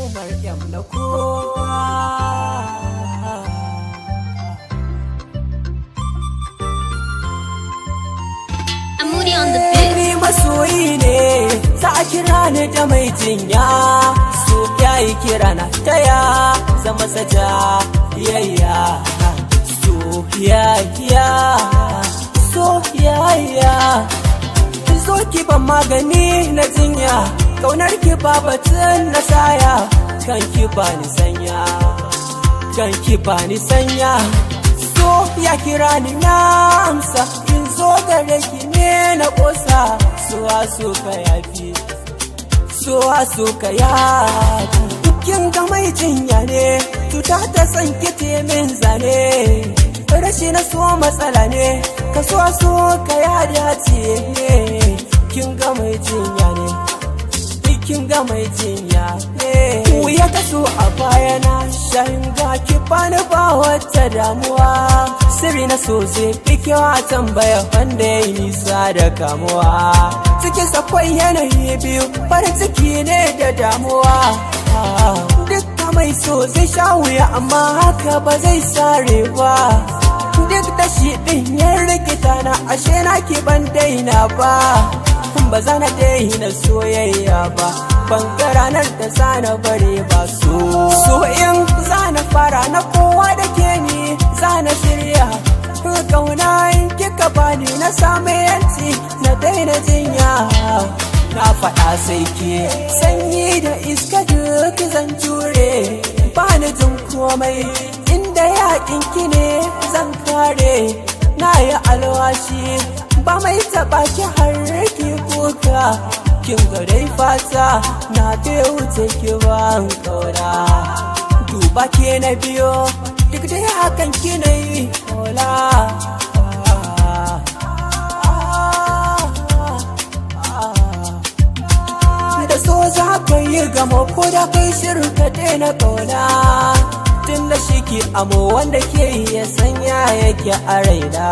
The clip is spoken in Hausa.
Umar M na kowa. Ni masoyi ne, za a kira ni da mai jinya. So yayi kira na taya, zama saja yayya. So yayya, so yayya. Zo ki ban magani na jinya, kaunar ki ba batun na saya. Kan ki ba ni sanya, kan ki ba ni sanya. So ya kira ni na amsa, in zo gare ki ne na kosa. So ka yafi, so ka yafi. Kin ga mai jinya ne, cuta ta san ki min zane. Rashi na so matsala ne, ka so ka ya dace ne. Kin ga mai jinya ne, kin ga mai jinya ne. Wuya ta so a baya na shanga ki bani ba wata damuwa. Sirri na so zai fi kyau a tambaya wanda ya yi nisa da kamuwa. Cikin sakwai yanayi biyu, farin ciki ne da damuwa. Duk mai so zai sha wuya amma haka ba zai sare ba. Duk da shi ɗin yan rikita na ashe na ki ban daina ba. Ba za na daina soyayya ba, ban ga ranar da za na bare ba. So in za na fara na kowa da ke ni za na shirya. Kauna in kika bani na samu yanci na daina jinya. Na faɗa sai ke sanyi da iska duk zan jure. Bani jin komai inda yaƙin ki ne zan kare. Na yi alwashi ba mai taɓa ki har ki kuka. Kin ga dai fata na bai wuce ki ban kauna. Duba ke na biyo duk da hakan ki na yi kola. Da so za ka yi gamo ko da kai shirin ka daina kauna. Tun da shi ki amo wanda ke iya sanya yake a raina.